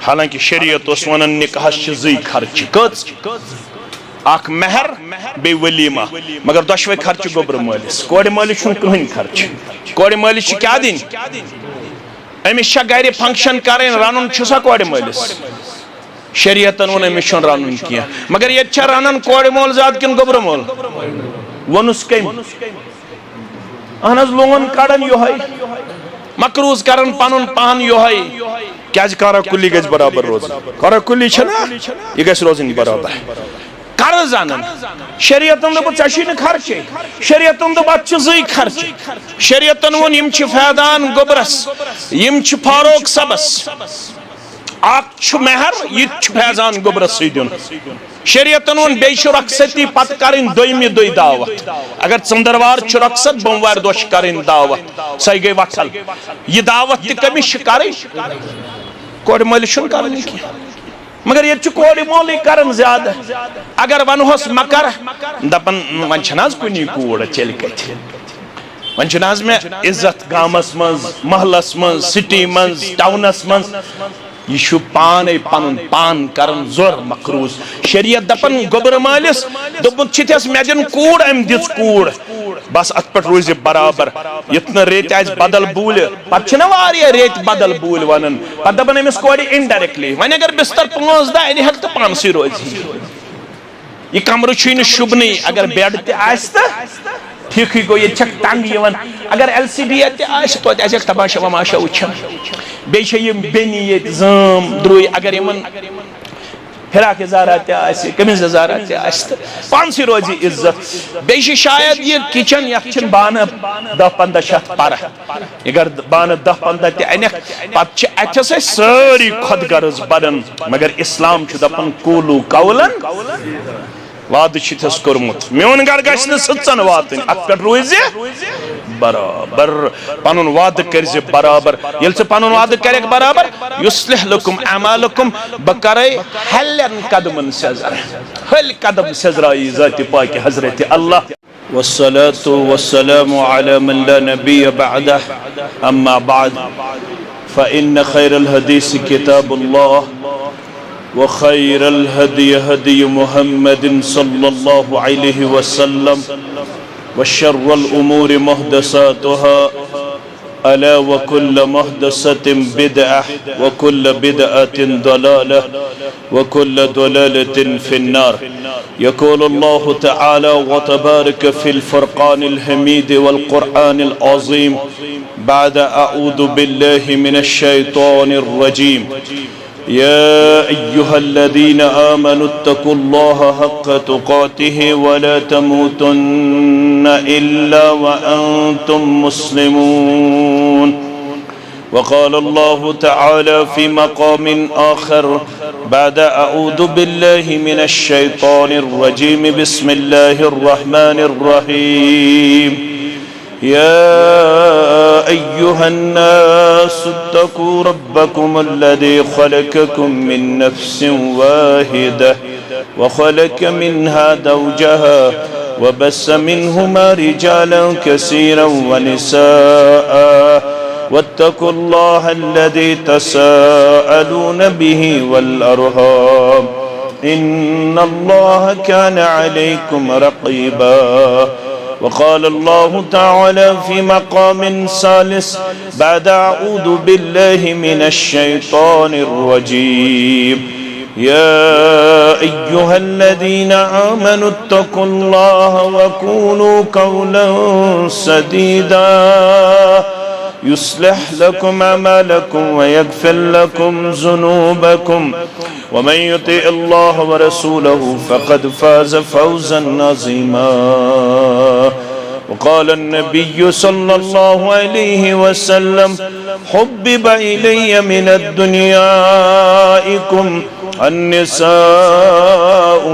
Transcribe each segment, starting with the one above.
हालांकि शरीयत उस वनन निकाह जी खर्च कच अख महर बे वलीमा मगर दशवे खर्च गोबर मालिस कोड़ मालिस कहन खर्च कोड़ मालिस क्या दिन अमिस गर फंक्शन करें रन सा कोड़ मालिस शरीयतन वो अमिस रन क्या मगर ये रन कोड़ मोल ज्यादा किन गोबर मोल वनुस कम अहन लोन कड़न योहै मकरूज करन पनुन पान योहै क्या कारा कुली गज बराबर रोज कारा कुली ये गज रोजन बराबर कर्ज अन शरीयतन दोप ऐ खर्च शरीयतन दोप अत जी खर्च शरीयतन वोन यम फैदान गोबरस यम फारूक सबस अख महर यह फैजान गोबरस दिन शरीयतन वोन बे रखसती पत कर दोयमि दुई दावत अगर चंदरवार रखसत बमवार दोह कर दावत सह गई वसल यह दावत तमिस कर कोड़ मालिस कर मगर ये कोड़ मोल कर ज्यादा अगर वनोस मकर दपन वन कुन कूड़ चल कत वन मे इज्जत गामस मज महलस मज सिटी मज टाउनस मज यह पान पन पान कर जोर मकरूज शरीयत दपन गोबर मालिस दोपस मे दिन कूड़ अम दिस कूड़ बस अत पे रोज बराबर युत रेत बदल बूल पे रेत बदल बूल वन पे दपन अमिस कोड़ इनडायरेक्टली वन अगर बिस्तर 5 दह अन हेक तो पानस रोज यह कमर शुभन अगर बेड तो ठीक गो ये तंग अगर LCD तो तमाशा वमाशा वुचान बे बेनी जाम द्रुय अगर इन फिराक जारा कमीज जारा पानस रोज इज्जत बे शायद यह किचन ये बान 10-15 शत पर अगर बान 10-15 अनक पे अथस सारी खुद गर्ज बड़न मगर इस्लाम दपन कूलू कौलन वाद कर्मुत मोन गर गन वातन अत पे रोज बराबर पन वाद कर बराबर ये पन वाद कर बराबर युस्लिह लकुम अमालकुम बह कर हल्यन कदमन सजर हल कदम सजराई ज़ात पाक हजरत अल्लाह वस्सलातु वस्सलामु अला मन ला नबिय बअदह अम्मा बाद फइन्न खैरल हदीस किताबुल्लाह व खैरल हदी हदी मुहम्मद सल्लल्लाहु अलैहि वसल्लम व शर्रल उमूर मुहदसातुहा अला व कुल्ल मुहदसतिन बिदअह व कुल्ल बिदअतिन दलालह व कुल्ल दलालतिन फिन्नार यक़ूलु अल्लाहु तआला व तबारक फिल फुरक़ानिल हमीद वल क़ुरआनिल अज़ीम बाद अऊज़ु बिल्लाहि मिनश शैतानिर रजीम या अय्युहल्लज़ीना आमनु इत्तक़ुल्लाहा हक़्क़ तुक़ातिहि व ला तमूतुन्ना इल्ला व अंतुम मुस्लिमून वक़ाल अल्लाहु तआला फ़ी मक़ामिन आख़र बाद अऊज़ु बिल्लाहि मिनश शैतानिर रजीम बिस्मिल्लाहिर रहमानिर रहीम या अय्युहन्नास इत्तक़ू रब्बकुमुल्लज़ी ख़लक़कुम मिन नफ़्सिन वाहिदह व ख़लक़ मिन्हा ज़ौजहा व बस्स मिन्हुमा रिजालन कसीरन व निसाअ वत्तक़ुल्लाहल्लज़ी तसाअलून बिही वल अर्हाम इन्नल्लाह काना अलैकुम रक़ीबा वक़ाल अल्लाहु तआला फ़ी मक़ामिन सालिस बाद अऊज़ु बिल्लाहि मिनश शैतानिर रजीम या अय्युहल्लज़ीना आमनु इत्तक़ुल्लाह व क़ूलू क़ौलन सदीदा युस्लिह लकुम अमालकुम व यग़फ़िर लकुम ज़ुनूबकुम व मन युतिअल्लाह व रसूलहु फ़क़द फ़ाज़ फ़ौज़न अज़ीमा वक़ाल अन्नबिय्यु सल्लल्लाहु अलैहि वसल्लम हुब्बिब इलय्या मिनद दुनियाइकुम अन्निसाउ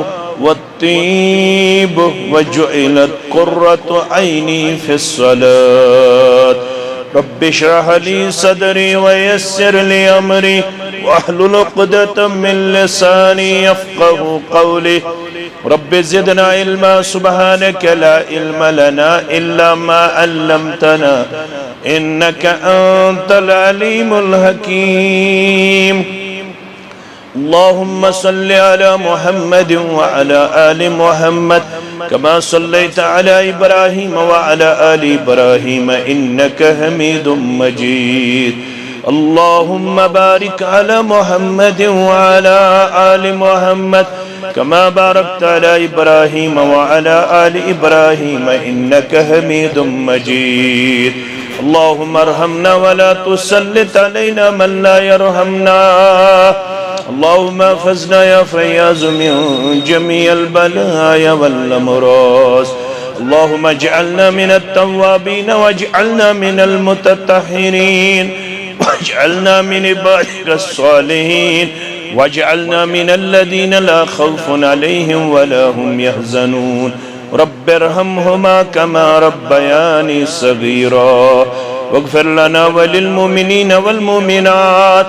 वत्तीब व जुइलत क़ुर्रतु ऐनी फ़िस्सलात रब्बि इश्रह ली सदरी व यस्सिर ली अमरी वहलुल उक़दतम मिन लिसानी यफ़क़हू क़ौली रब्बि ज़िदना इल्मा सुब्हानक ला इल्म लना इल्ला मा अल्लमतना इन्नका अंतल अलीमुल हकीम अल्लाहुम्मा सल्लि अला मुहम्मद व अला आलि मुहम्मद कमा सल्लैत अला इब्राहीम व अला आलि इब्राहीम इन्नका हमीदुम मजीद। अल्लाहुम्मा बारिक अला मुहम्मद व अला आलि मुहम्मद कमा बारकत अला इब्राहीम व अला आलि इब्राहीम इन्नका हमीदुम मजीद। अल्लाहुम्मा अरहमना व ला तुसल्लित अलैना मन ला यरहमना। अल्लाहुम्मा फज़ना या फ़य्याज़ मिन जमीअल बलाया वल अमराज़। अल्लाहुम्मा इजअलना मिनत तव्वाबीन वजअलना मिनल मुतत्तहिरीन वजअलना मिन इबादिकस सालिहीन वजअलना मिनल्लज़ीना ला खौफ़ुन अलैहिम वला हुम यहज़नून। रब्बिरहमहुमा कमा रब्बयानी सगीरा वग़फ़िर लना वलिल मुमिनीन वल मुमिनात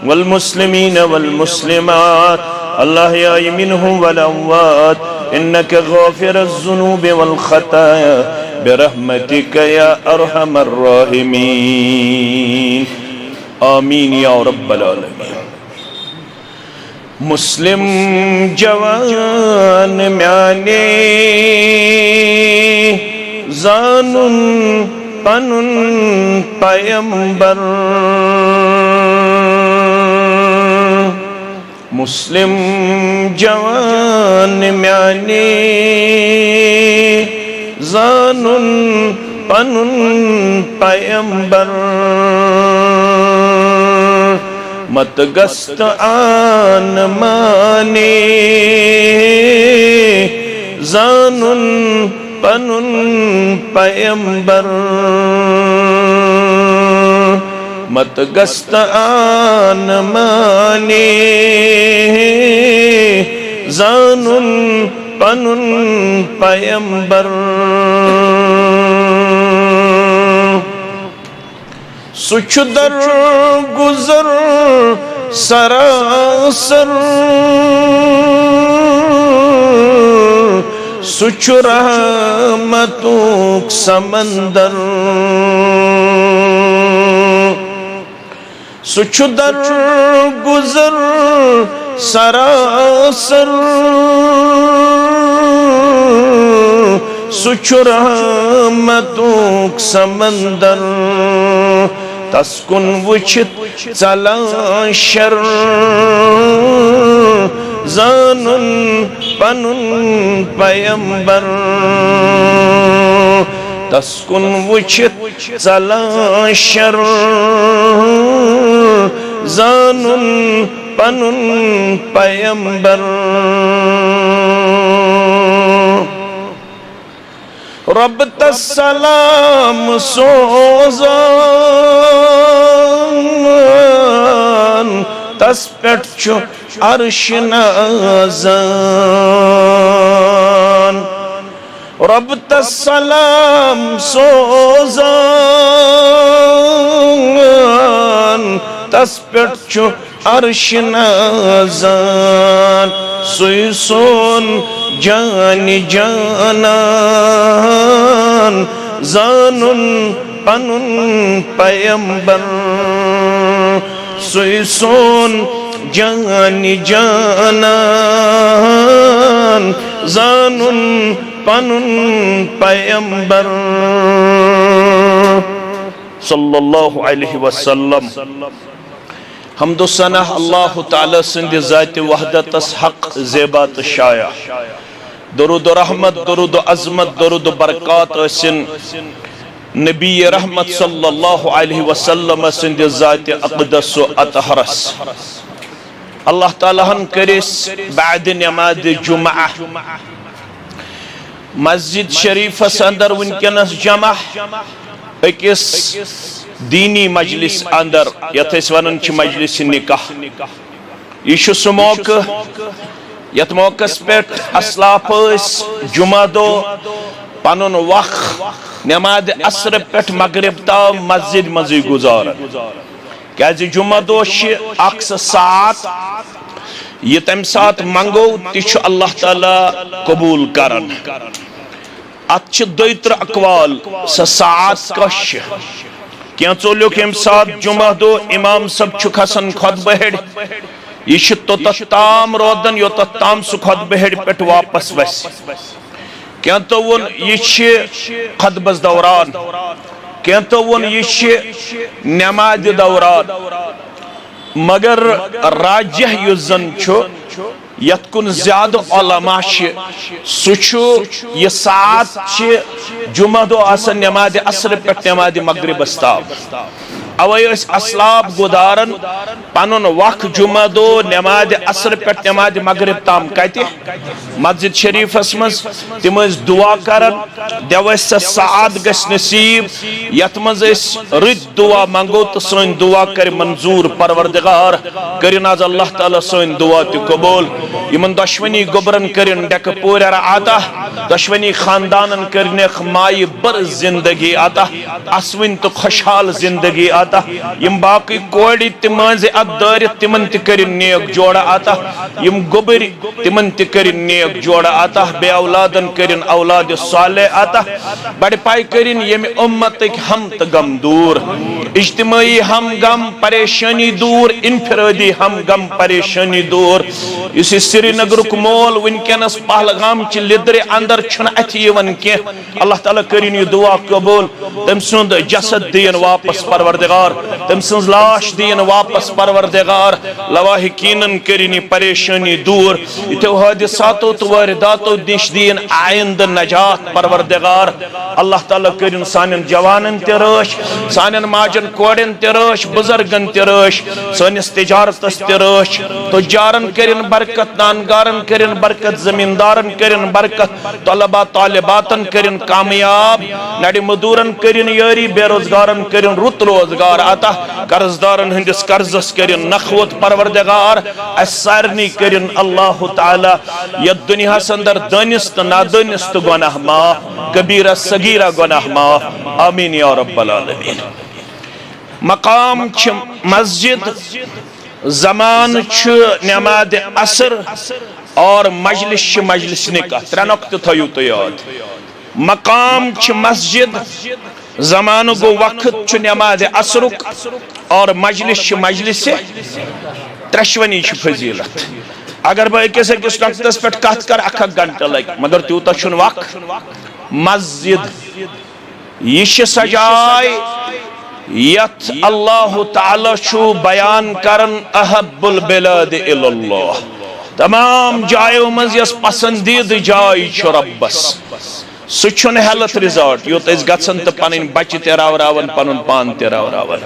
वल मुस्लिमीन वल मुस्लिमात अल-अहयाइ मिनहुम वल अमवात इन्नका गाफ़िरुज़ ज़ुनूबि वल ख़ताया बिरहमतिका या अरहमर राहिमीन। आमीन या रब्बल आलमीन। मुस्लिम जवान म्याने ज़ानुन पनुन पैगंबर। मुस्लिम जवान म्याने ज़ानुन पनुन पैगंबर। मत गस्त आन माने ज़ानुन पनुन पैगंबर। मत गस्त आन माने ज़ानुन पनुन पैगंबर। सुछ दर गुजर सरासर सुछ रहमतों समंदर। सुछ दर गुजर सरासर सुछ रहमतों समंदर। तस्कुन वुचित चलां शर ज़ानुन पनुन पैगंबर। तस्कुन वुचित चलां शर ज़ानुन पनुन पैगंबर। रब तस्सलाम सोज़ान तस पेट छु अर्श नाज़ान। रब तस्सलाम सोज़ान तस पेट छु अर्श नाज़ान। सुई सोन जानी जानान ज़ानुन पनुन पैगंबर। सुई सोन जानी जानान ज़ानुन पनुन पैगंबर। सल्लल्लाहु अलैहि वसल्लम। हम्दो सना अल्लाह ताला सिंध ज़ात वहदतस हक ज़ेबात शाया। दरूद रहमत दरूद अज़मत दरूद बरक़ात असिन नबी रहमत सल्लल्लाहु अलैहि वसल्लम सिंध ज़ात अक़दस अतहरस। अल्लाह ताला हन करिस बाद नमाज जुमा मस्जिद शरीफस अंदर वनकनस जमा अकिस दीनी मजलिस अंदर यथ वन मजलिस निकाह। यह सह मौका यथ मौकस पे असलाफ जुमा दो पनुन वक्त नमाज असर पे मगरिब ताव मस्जिद मजी गुजार। क्या जुमा दो सात यह तम सात मंगो ति अल्लाह ताला कबूल करन। अत दोत्र अकवाल सात कश क्या चोलियो के सात जुमा दो इमाम सब खसन खुतबा हेड यह तोताम रोदन योत ताम सह खुद बहड़ पे वापस वस क्या तो वोन यह खुतबस दौरान क्या तो वोन यह नमाज दौरान मगर राजह युस जन यत कुन ज्यादा उलमा सह यह सात जुमा दो आसन नमाज असर पे नमाज मगरिबस ताम अवे असलाब गुदारन पन वक जुमा दो नमाज असर पे नमाज मगरिब ताम कत मस्जिद शरीफस मज तिम दुआ करन दव साद गस नसीब यत मज रुत दुआ मंगो तो सन दुआ कर मंजूर परवरदिगार करिन आज अल्लाह ताला सन दुआ तो कबूल यमन दुश्मनी गोबरन करिन डक पूरा आता दुश्मनी खानदानन करिन माय बर जिंदगी आता असविन तो खुशहाल जिंदगी आता यम बाकी कोड़ी तिम अदार तिमन तरिन नेक जोड़ा आता यम गोबर तिमन तरिन नेक जोड़ा आता बे औलादन करिन औलाद साले आता बड़ पाई करिन यम उम्मत हम त गम दूर इज्तिमाई हम गम परेशानी दूर इनफरादी हम गम परेशानी दूर इस श्रीनगर मोल वनकस पहलगाम च लिदर अंदर अथन कह अल्लाह ताला करिन यह दुआ कबूल तम सुंद जसद दिन वापस परवरदिगार तम सज लाश दिन वापस परवरदिगार लवाहिकीन करिन परेशानी दूर इतो हादिसातो तो वारदातो निश दिन आइंद नजात परवरदिगार अल्लाह ताला करिन सानन जवानन ते रश सानन माजन कोड़न ते रश बुजुर्गन ते रश सनिस तिजारतस ते रश तुजारन करिन बरकत दानगारन करिन बरकत जमींदारन करिन बरकत तलबा तालिबातन करिन कामयाब नड़ी मजदूरन करिन यारी बेरोजगारन करिन रुत रोजगार आता कर्जदारन हंदिस कर्जस करिन नखवत परवरदिगार सारनी करिन अल्लाह ताला यह दुनिया अंदर दानिस तो नादानिस तो गुनाह माफ कबीरा सगीरा गुनाह माफ आमीन या रब्बल आलमीन। मकाम मस्जिद जमान नमाज असर और मजलिस मजलिस निकाह त्रे नुक्ते थयू तो याद मकाम मस्जिद जमान गो वक्त नमाज असरुक और मजलिस मजलिस त्रशवनी फजीलत अगर बह अकिस अकिस नुक्तस पे कत कर अख घंटा लग मगर तूत वक मस्जिद यह सजाय यथ अल्लाह ताला बयान करन अहब्बुल बिलाद इल्लल्लाह तमाम जायों मज यस पसंदीद जाय रब्बस सह हेल्थ रिजॉर्ट योत गन तो पन बच्चे तरावन पन पान तरावन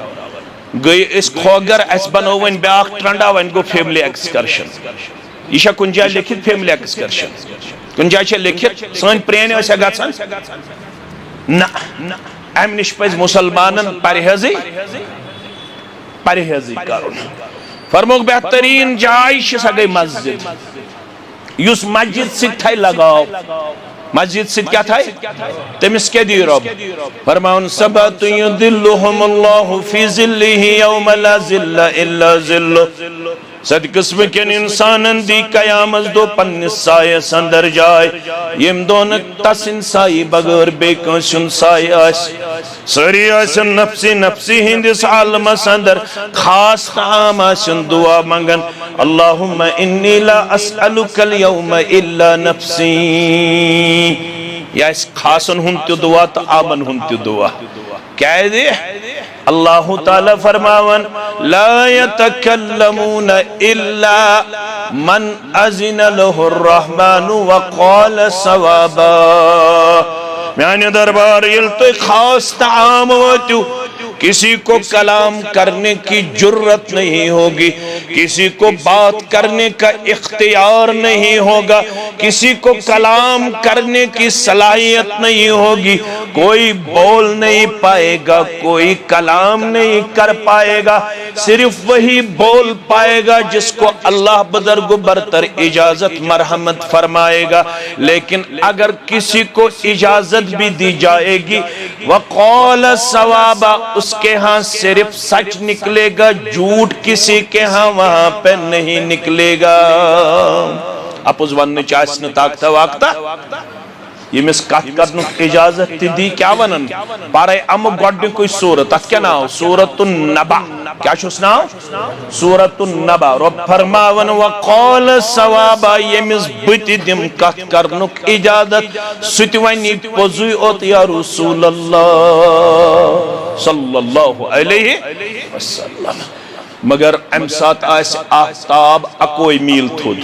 गई खोगर अस बनो वन ब्या ट्रंडा वन गो फैमिली एक्सकर्शन यह कुन जाय लिखित फैमिली एक्सकर्शन कुन जाय लिखित सन प्रेन गन ना अम नश पज मुसलमानन परहेजी कर फरमोक बेहतरीन जाय सह गई मस्जिद युस मस्जिद सि लगाव मस्जिद सि क्या तमिस क्या दी रब फरमान सबत युदिल्लुहुमुल्लाहु फी ज़िल्लिही यौम ला ज़िल्ला इल्ला ज़िल्लुहु सद किस्म के इंसानन दी कयामत दो पन्निस साय अंदर जाय यम दोन तसिन साई बगैर बेकंसुन साय आस सरी आसन नफ्सी नफ्सी हिंदिस आलम अंदर खास काम आसन दुआ मंगन अल्लाहुम्मा इन्नी ला अस्अलुकल यौम इल्ला नफ्सी या इस खासन हुन त्यो दुआ तो आमन हुन त्यो दुआ क्या है दे अल्लाह ताला फरमावन ला यतकल्लमून इल्ला मन अज़िन लहुर रहमानु व क़ाल सवाबा म्याने दरबार ये तो खास ताम वतु किसी को कलाम करने की जुर्रत नहीं होगी किसी को बात करने का इख्तियार नहीं होगा किसी को कलाम करने की सलाहियत नहीं होगी कोई बोल नहीं पाएगा कोई कलाम नहीं कर पाएगा सिर्फ वही बोल पाएगा जिसको अल्लाह बुजुर्ग बरतर इजाजत मरहमत फरमाएगा लेकिन अगर किसी को इजाजत भी दी जाएगी वक़ाल सवाबा उसके यहाँ सिर्फ सच निकलेगा झूठ किसी के यहाँ वहां पे नहीं निकलेगा अपुज वन चाहन ताकता वाकता यमिस कत करनु इजाजत दी क्या वनन पारे अम गोडनिकुय सूरत अत क्या नाव सूरतुन नबा क्या छुस नाव सूरतुन नबा रब फरमावन वक़ाल सवाबा यमिस बुति दिम कत करनु इजाजत सुति वनी पोजुय ओत या रसूल अल्लाह सल्लल्लाहु अलैहि वसल्लम मगर अम सात आस आफ्ताब अकोई मील थोद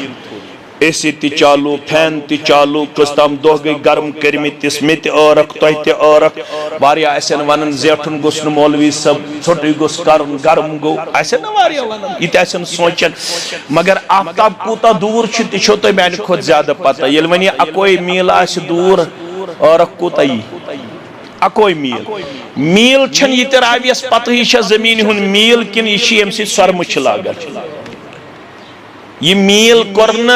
एसी ति चालू फैन ति चालू कस्तम दो गई गर्म करमित तिस्मित औरक तोहते औरक वारिया ऐसे वनन जेठुन गुस्न मौलवी सब छोटी गुस करन गर्म गो ऐसे न वारिया वनन इत ऐसे सोचन मगर आफ्ताब कूता दूर छ तिछो तो मैंने खुद ज्यादा पता येल वनी अकोई मील आस दूर औरक कूता ही अकोई मील छन ये रावियस पता ही जमीन हुन मील किन यह अम सरम लागन यह मील कोर्न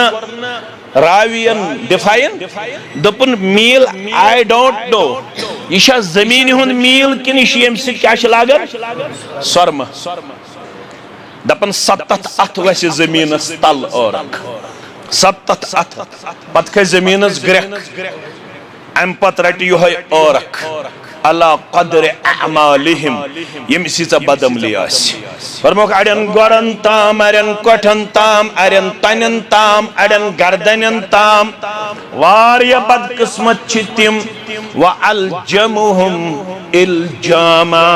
रावियन डिफाइन दपन मील आई डोंट नो यह जमीन हुन मील किन यह अम क्या लागन सरम दपन 7 अथ वस जमीन तल औरक 7 अथ पत खे जमीन ग्रेख अम पत रट यह औरक अला कदर अमालिहिम यमिस बदमली फरमोक अड़न गोरन ताम अड़न कोठन ताम अड़न तनन ताम अड़न गर्दनन ताम वारिया बदकिस्मत छ तिम व अलजमुहुम इल्जामा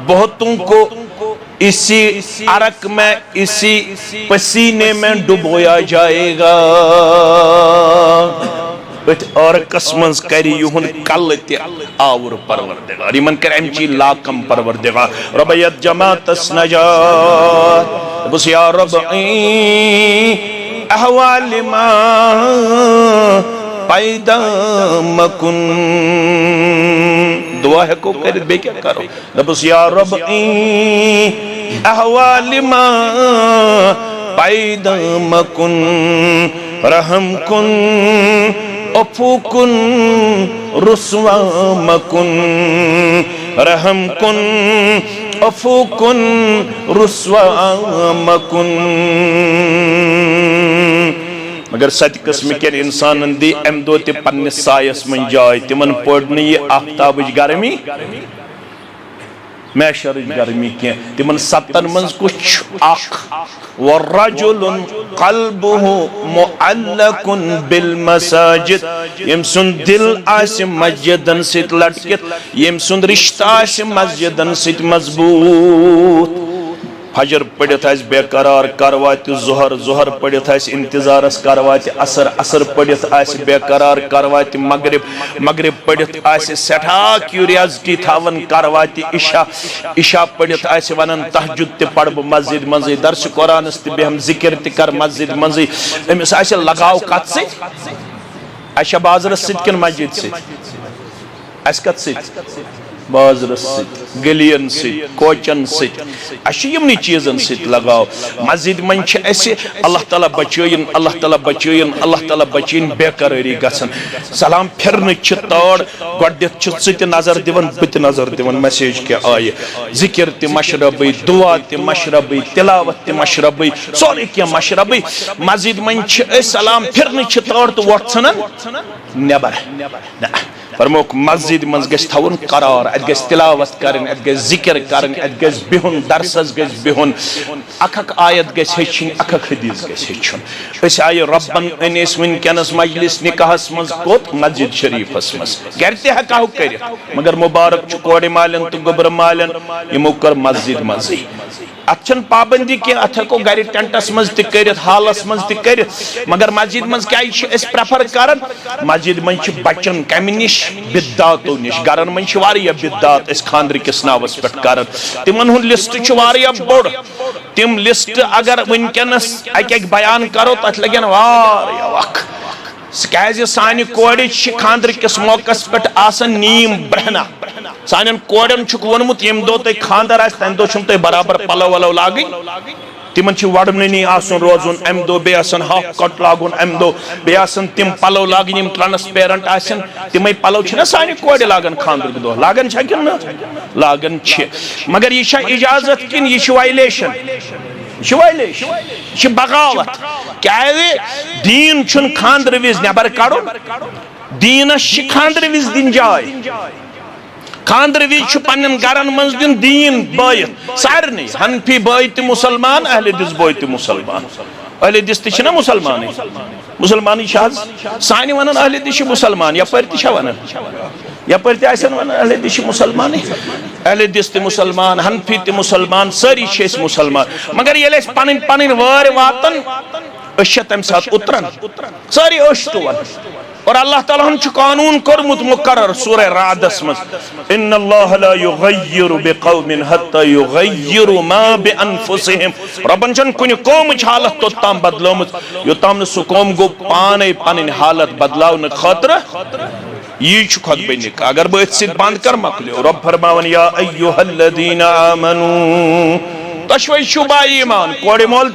बहुतों को इसी अरक में इसी पसीने में डुबोया जाएगा और कसमंस करी युहन कल ते आवर परवरदिगार यमन कर अमची लाकम परवरदिगार रबयत जमात नजात बस या रब अहवाल मा पैदा मकुन दुआ है को कर बे क्या करो बस या रब अहवाल मा पैदा मकुन रहम कुन अफूकुन रुस्वा मकुन रहम कुन अफूकुन रुस्वा मकुन मगर सत किस्म के इंसान दी अम दो ते पन्ने सायस मन जाय तिमन पड़न ये आफ्ताबज गर्मी मैशर गर्मी के तिमन सतन मन कुछ आख वरजुलुन क़ल्बुहु मुअल्लकुन बिल मसाजिद यम सुन दिल आस मस्जिदन सित लटकित यम सुन रिश्ता आस मस्जिदन सित मजबूत फजर पढ़ित बेकरार करवात जुहर जुहर पढ़ित इंतजारस करवात असर असर पढ़ित बेकरार करवात मगरिब मगरिब पढ़ित सठा क्यूरियासिटी थावन करवात इशा इशा पढ़ित वनन तहज्जुद ते पढ़ मस्जिद मजे दर्श कुरान बेहम जिक्र ते कर मस्जिद मजे अमिस लगाव कत सत बाजरस सत किन मस्जिद सत कत सत बाजरस सत गलियन सत कोचन सत यमन चीजन सत लगाव मस्जिद मन अल्लाह ताला बचयन अल्लाह ताला बचयन अल्लाह ताला बचयन बेकरारी गसन सलाम फिरन तौर गोदित सत नजर दिवन बत नजर दिवन मैसेज के आय जिक्र ते मशरबी दुआ ते मशरबी तिलावत ते मशरबी सोरे के मशरबी मस्जिद मन सलाम फिरन तौर तो वोन नबर फरमोक मस्जिद मज गस थवन करार अत गस तिलावत करन अत गस जिक्र करन अत गस बिहुन दरसस गस बिहुन अखक आयत गस हेछन अखक हदीस गस हेछन अस आय रब्बन अनिस वनकनस मजलिस निकाहस मज कोत मस्जिद शरीफस मज गरते हकाउ कर मगर मुबारक छु कोडे मालन तो गोबर मालन यमो कर मस्जिद मज अचन पाबंदी के अथ को गर टेंटस मज त हालस मज त मगर मस्जिद मज क्या प्रेफर करन मस्जिद मज बचन कम निश बिदातो निश गरन मज बिदात खानद्र किस नावस पे कर तिमन हुन लिस्ट बोड़ तिम लिस्ट अगर वनकनस अक बयान करो तथ लगन वारिया वक्त क्या सानि कोड़ खानद्र किस मौकस पे नीम ब्रहना सान कोड़न वोनमुत यम दो तुम खानदर आ तम दो तुम बराबर पलो वलो लागन तिमन वडमनी रोजुन अम दो बे हाफ कट लागुन अम दो बे तिम पलो लागन ट्रांसपेरेंट आसन तिम पलो सानि कोड़ लागन खानदर दो लागन कि लागन मगर यह इजाजत किन यह वायलेशन बगावत क्या दीन खानदर विज नबर कड़न दीनस खांदर विज दिन जाय खांदर विज पन्न गरन मज दिन दीन बायत सारने हनफी बाय ते मुसलमान अहले दिस बाय ते मुसलमान अहले दिस ते छना मुसलमान मुसलमान शाज सानि वनन अहले दिस मुसलमान यपर ते वनन यपर ते आसन वनन अहले दिस मुसलमान अहले दिस ते मुसलमान हनफी ते मुसलमान सारी शेस मुसलमान मगर ये पन्न पन्न वार वातन अश तम साथ उतरन सारी अश तोवन और अल्लाह ताला हन कानून कोरमुत मुकर्रर सूरह रादस मज इन्नल्लाह ला युगय्यिरु बिकौमिन हत्ता युगय्यिरु मा बिअनफुसिहिम रब्बन जन कुन कौम हालत तो ताम बदलोमत योताम सु कौम गो पाने पन हालत बदलावन खतर ये खुद बन अगर बह सित बंद कर मकलो रब फरमावन या अय्युहल्लज़ीना आमनू तशवै शुबा ईमान कोड़े मोल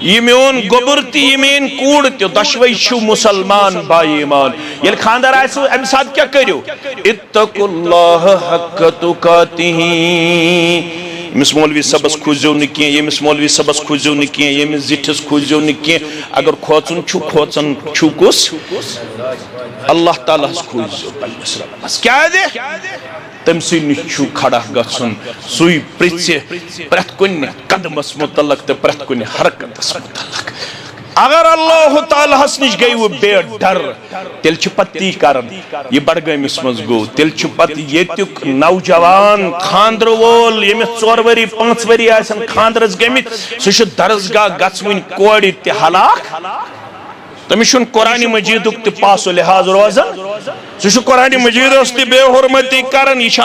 ये मेन गोबर ये मेन कूड़ तशवै मुसलमान बाईमान ये खानदार अम साथ क्या करो इत्तकुल्लाह हक्क तुकातिही यमिस मौलवी सबस खुजो न कह यमिस मौलवी सबस खुजो न कह यमिस जिठस खुजो न कह अगर खोचन खोचन कुस अल्लाह ताला खुजो क्या दे तम सु खड़ा गन सुई प्रिय प्रत कुन कदमस मुतलक तो प्रत कुन हरकतस मुतलक अगर अल्लाह ताला निश गई वो बेडर तेल पत्ती कर यह बडगमिस मज गो तेल पत नौजवान खांदर वोल यमिस 4 वरी 5 वरी आसन खांदरस गमित सह दरसगाह गवन कोड़ ते हलाक तमिस कुरान मजीद तो पास लिहाज रोजान सह कुरान मजीद बेहुरमती करान यह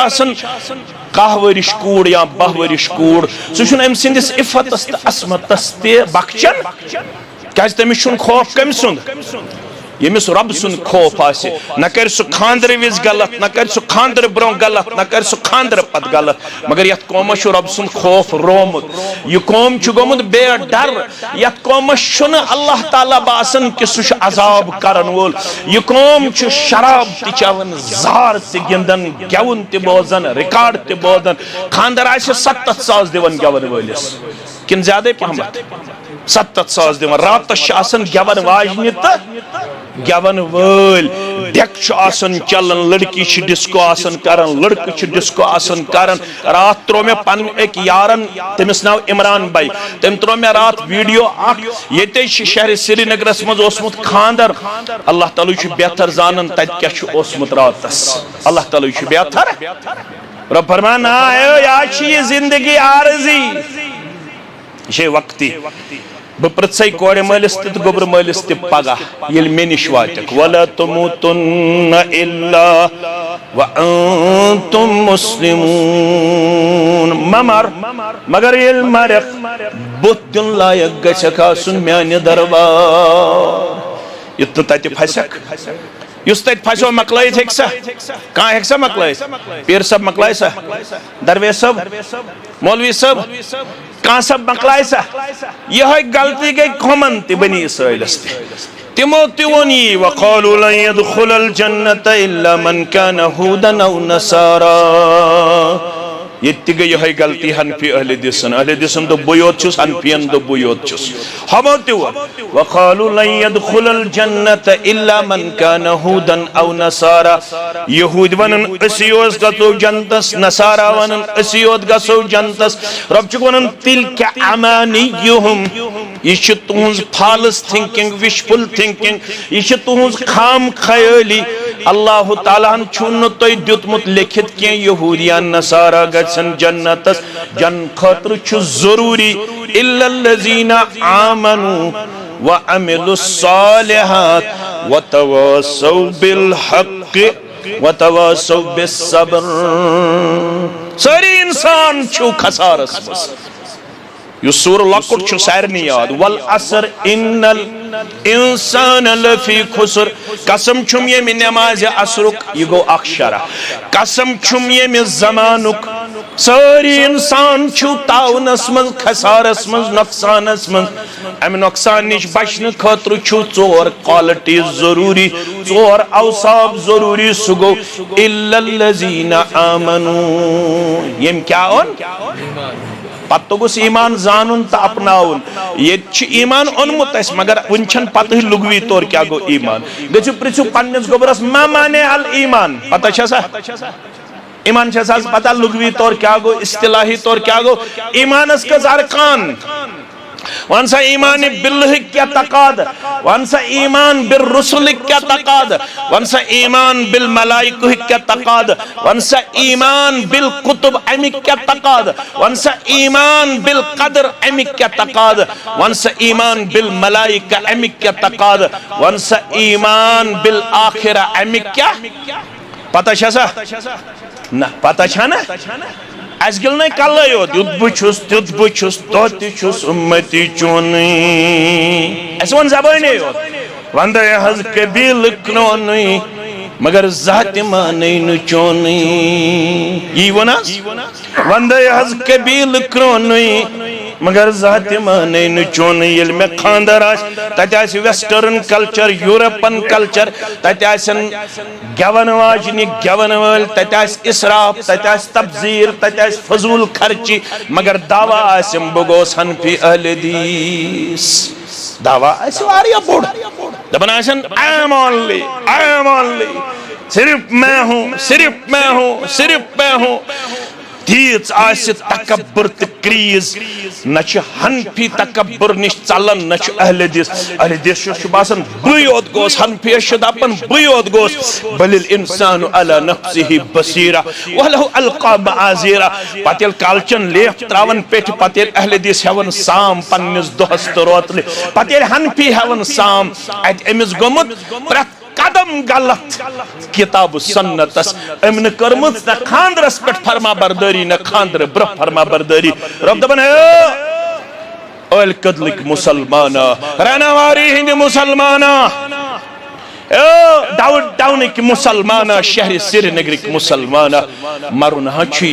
10 वरिश कूड़ या 12 वरिश कूड़ सह अम सिंदिस इफ्फतस तो असमतस ते बख्चन क्या तमिस खौफ कम सुंद यमिस रब सुन खौफ आसे न कर सह खांदर विज गलत न कर सह खांदर ब्रो गलत न कर सह खांदर पत गलत मगर यत कौमस रब सुन खौफ रोमुत यह कौम गोमुत बेडर यत कौमस अल्लाह ताला बासन कि सह अजाब करन वोल यह कौम शराब त चवन जार त गिंदन गेवन त बोजन रिकॉर्ड त बोजन खांदर आसे 70 सास दिवन गेवन वलिस किन ज्यादा पहमत 70 सास दिवन रात गेवन वाजन तो गेवन वल डेक चलन लड़की डिस्को करन लड़क डिस्को करन रात त्रो मे पन एक यारन तमिस नाव इमरान भाई तम त्रो मे रात वीडियो ये शहर श्रीनगरस मज खानदर अल्लाह ताला बेहतर जानन तत क्या रातस अल्लाह ताला बेहतर रब फरमान ये जिंदगी आरजी ये वक्ती बह पृथ्स कोड़ मलिस तो गोबर मलिस पगह ये मे निश वातक वला तुमूतुन्न इल्ला व अंतुम मुस्लिमून ममर मगर ये मरख बुत दिन लायक गछक आसुन म्याने दरबार युत तत फसक युस तत फसो मकलायत हेक्सा कहाँ हेक्सा मकलायत पीर सब मकलाय सा दरवेश सब मौलवी सब कहाँ सब मकलाय सा यह गलती गई कॉमन ति बनी इसराइलस तिमो तिवनी वक़ालू लन यदखुलल जन्नत इल्ला मन कान हुदन औ नसारा ये गई यह गलती हनफी अहले दिसन तो बुयोत छुस हनफियन तो बुयोत छुस हम वक़ालू लन यदखुलल जन्नत इल्ला मन कान हुदन औ नसारा यहूद वनन असियोस गसो जन्नतस नसारा वनन असियोत गसो जन्नतस रब च वनन तिलका अमानियुहुम यह तुहंज फॉल्स थिंकिंग विशफुल थिंकिंग यह तुहंज खाम खयाली अल्लाह ताला छुन तय दितमुत लिखित के यहूदिया नसारा गसन जन्नतस जन खतर छु जरूरी इल्लल्लज़ीना आमनू व अमिलुस सालिहात व तवासौ बिल हक़ व तवासौ बिस सब्र सारी इंसान छु खसारस यह सूर लकुट सारे याद वल असर इन्नल इंसान लफी खुसर कसम छुम ये नमाज असरुक यह गो अक्षरा कसम छुम ये जमानुक सारी इंसान छु ताउनस मज खसारस मज नुकसानस मज अम नुकसान निश बचन खतर छु 4 क्वालिटी जरूरी 4 औसाफ जरूरी सु गो इल्लल्लज़ीना आमनू यम क्या पत गोस ईमान जानन तो अपनाउन ये ईमान ओनमुत मगर वन पत लुगवी तौर क्या गो ईमान गु पृछू पन्नस गोबरस मा माने अल ईमान पता ईमान पता लुगवी तौर क्या गो इस्तिलाही तौर क्या गो ईमानस कस अरकान वन सा ईमान बिल्लाह क्या तकाद वन सा ईमान बिल रसूल क्या तकाद वन सा ईमान बिल मलाइका क्या तकाद वन सा ईमान बिल कुतुब अमिक क्या तकाद वन सा ईमान बिल कदर अमिक क्या तकाद वन सा ईमान बिल मलाइका अमिक क्या तकाद वन सा ईमान बिल आखिरा अमिक क्या पता छसा ना पता छना अस गिल न कल योत युत बुछुस तुत बुछुस तोतिछुस उम्मती चोन अस वन जबान योत वंद हज कबील क्रोन मगर जात माने न चोन यी वनस वंद हज कबील क्रोन मगर जात माने न चोन येल में खानदार तत वेस्टर्न कल्चर यूरोपन कल्चर तत गवन वाजनी गवन वल तत इसराफ तत तब्जीर तत फजूल खर्ची मगर दावा आसम बगोस हनफी अहले हदीस दावा आस वारिया बोड़ दबन आसन आई एम ओनली सिर्फ मैं हूं सिर्फ मैं हूं सिर्फ मैं हूं तीच आस तकब्बुर त क्रीज न हनफी तकब्बुर निश चलन न अहले हदीस बासन बयोत गोस हनफी दपन बयोत गोस बलिल इंसान अला नफ्सिही बसीरा वलहु अलका मआजीरा पतेल कालचन लेफ त्रावन पेठ पतेल अहले हदीस हेवन साम पन्निस दोहस तो रोतले पतेल हनफी हेवन साम अत अमिस गोमुत प्रत कदम गलत किताब सुन्नतस अमन करमुत न खानदरस पे फरमा बरदरी न खानदर ब्र फरमा बरदरी रब दबन ओल कदलिक मुसलमाना रनावारी हिंद मुसलमाना दाऊद टाउनिक मुसलमाना शहर श्रीनगर मुसलमाना मरुन हची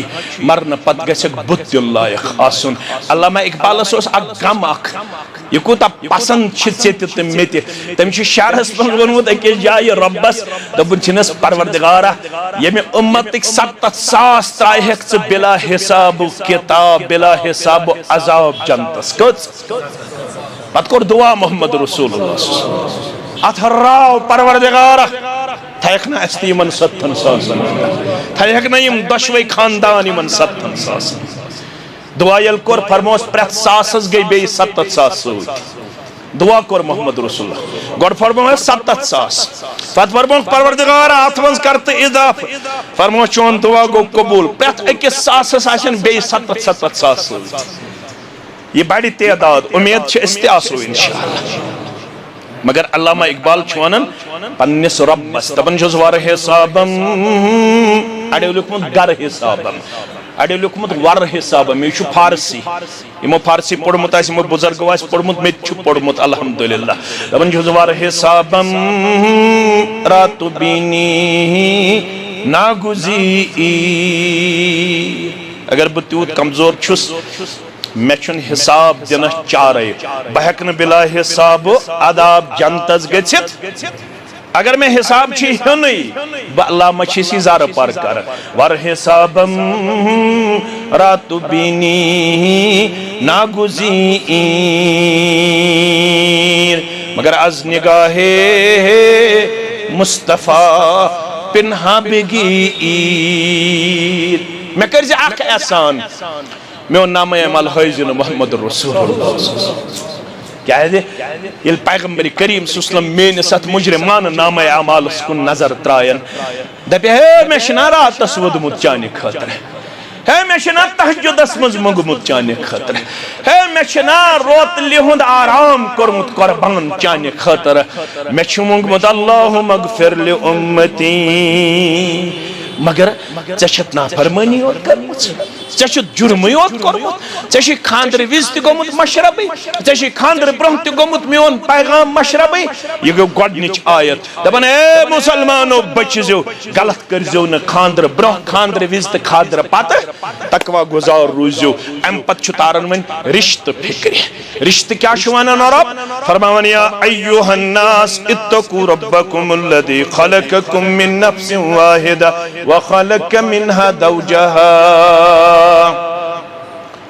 मरन पत गसक बुत्युल्लाह आसन अल्लामा इकबालस ओस अक गम अख ये कोता पसंद छेत मेत तम शहरस पे वोनमुत अकिस जाय रब्बस दबन छिनस परवरदिगारा यमे उम्मतिक 70,000 त्रायक च बिला हिसाब किताब बिला हिसाब अजाब जनतस कच पत कोर दुआ मोहम्मद रसूलुल्लाह अथराव परवरदिगारा थयक न अस्तीमन 70,000 थयक न यम दशवे खानदान यमन 70,000 दुआ यल कोर फरमोस प्रत सासस गई बे 70,000 दुआ कोर मोहम्मद रसूलुल्लाह गोड फरमोस 70,000 पत फरमोस परवरदिगारा अथवंस करते इजाफ फरमोस चोन दुआ गो कबूल प्रत अकिस सासस आसन बे 70,000 ये बड़ी तादाद उम्मीद छ इस आसो इंशाअल्लाह मगर अल्लामा इकबाल वन पन्निस रब्बस दपन वर हिसाबम अड़ो लिखमुत गर हिसाबम अड़ो लिखमुत वर हिसाबम यह फारसी यमो फारसी पोड़मुत यमो बुजुर्गो पोड़मुत मे पोड़मुत अल्हम्दुलिल्लाह दपन वर हिसाबम रातु बीनी नागुजी अगर बह तूत कमजोर छुस मे हिसाब दिन चारे बह हेक बिला हिसाब अदाब जनतस गथित अगर मैं हिसाब हेन अल्लाह मछी जार पर कर वर हिसाबम रातु बीनी नागुजी मगर अज निगाहे मुस्तफा पिन्हा बिगी मैं कर एहसान मे नाम अमल हाजिन मोहम्मद रसूलुल्लाह क्या है ये पैगंबर करीम सल्लल्लाहु मेनिस अत मुजरिमान नाम अमाल कुन नजर त्रायन दपे हे मे रातस वोदमुत चाने खतर हे मे तहज्जुदस मज मंगमुत चाने खतर हे मे रोत लिहुंद आराम करमुत कुर्बान चाने खतर मे मंगमुत अल्लाहुम्मा मगफिर लि उम्मती मगर चेत नाफरमानी और करमुत जुर्म योत कोरमुत चे खानदर विज तोमुत मशरब चे खानदर ब्रोह तोमुत मोन पैगाम मशरब यह गो गोडनिच आयत दपन ए मुसलमानो बचो गलत करजो न खानदर ब्रोह खानदर विज तो खानदर पत तकवा गुजार रूजो अम पत तारन वन रिश्त फिक्र रिश्त क्या वनान रब फरमान या अय्युहन्नास इत्तकू रब्बकुमुल्लज़ी खलक़कुम मिन नफ्सिन वाहिदा व खलक़ मिनहा ज़ौजहा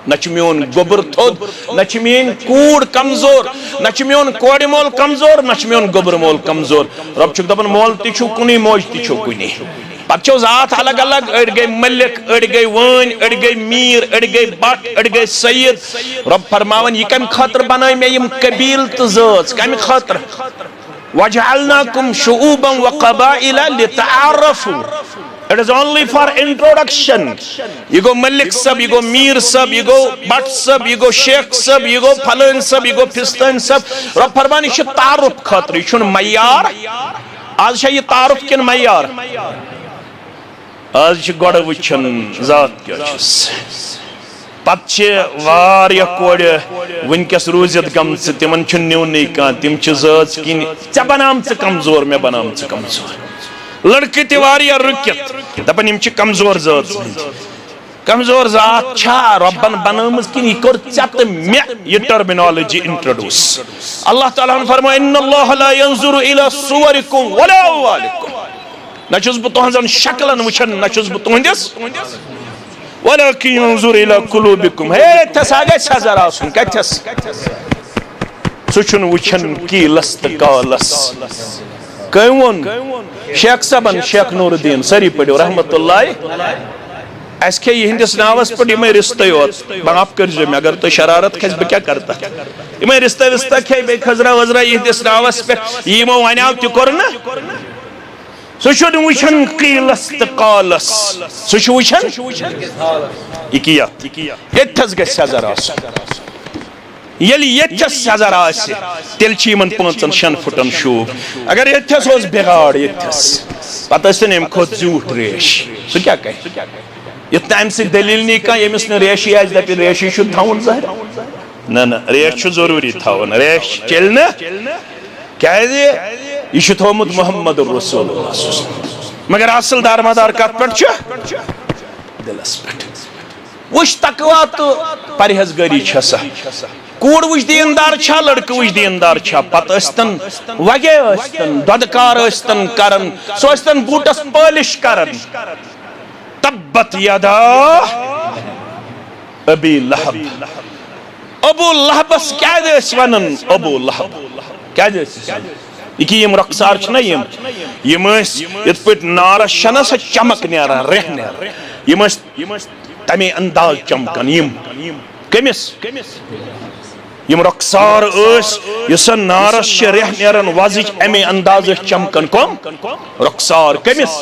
न मोन गोबर थोद, न मेन कूड़ कमजोर, न मोन कोड़ मोल कमजोर, न मोन गोबर मोल कमजोर। रब छुक दपन मोल तिछु कुनी, मोज तिछु कुनी। पछो जात अलग अलग, अड़ गई मलिक, अड़ गई वन, अड़ गई मीर, अड़ गई बट, अड़ गई सैयद। रब फरमावन ये कम खातर बनाए मैं यम कबील तो ज़ात, कम खातर वजअलनाकुम शुऊबन व क़बाइला लितआरफू। It is only for introduction. You go Malik sab, you go Mir sab, you go Bhat sab, you go Sheikh sab, you go Phalan sab, you go Pistan sab. Rab farman ish taaruf khatir, ish mayyar. Az shay taaruf kin mayyar. Az ish goda wuchan zat kyachis. Patche varya kode winkes roozat gamts timan chun newni ka tim chizat kin chabanam se kamzor me banam se kamzor. लड़के तिवारिया रुकित दपन यम कमजोर जात कमजोर जात छा रब्बन बनमस कि यह कर चत मे यह टर्मिनोलॉजी इंट्रोड्यूस। अल्लाह ताला ने फरमाया इन्नल्लाह ला यंजुरु इला सुवरिकुम वला अमवालिकुम। न छुस बह तुहजन शक्लन वुचन, न छुस बह तुहंदिस वलाकिन यंजुरु इला कुलूबिकुम। हे तस आगे सजर आसुन कथस सुचन वुचन कीलस त कालस। कौन शेख सबन शेख नूरुद्दीन सरी पढ़ो रहमतुल्लाह अस खे यहंदिस नावस पे यम रिश्ते योत माफ कर मे अगर तो शरारत खस बह क्या करता यम रिश्ता विस्ता खे बे खजरा वजरा यहंदिस नावस पे यमो वनाव त कोर ना सुन वुचन कीलस त कालस सह वुचन इकिया यथस गस सजर आसुन। यदि यथस सजर आसे तेल इन 5-6 फुटन शूब। अगर यथस ओस बिगाड़ यथस पत अम खुद झूठ रेश सह क्या कह युत अम दलील नी कह यमिस न रेशी आज दपि रेशी थवन जहर न रेश जरूरी थवन रेश चल न क्या यह थोमुत मोहम्मद रसूलुल्लाह मगर असल दारमदार कत पे दिलस पे वुच तकवा तो परहेजगारी छसा कूड़ वुच दीनदार छा लड़के वुच दीनदार छा पत अस्तन वगे अस्तन ददकार अस्तन करन सो अस्तन बूटस पॉलिश करन तब्बत यदा अबी लहब अबू लहबस क्या देस वनन अबू लहब क्या देस यह यम रक्सार छना यम इत पे नारस छना सा चमक नेरा रेह नेरा यम तमे अंदाज चमकन यम कमिस यम रक्सार युसन नारस रेह नेरन वजिच अमे अंदाज चमकन कम रक्सार कमिस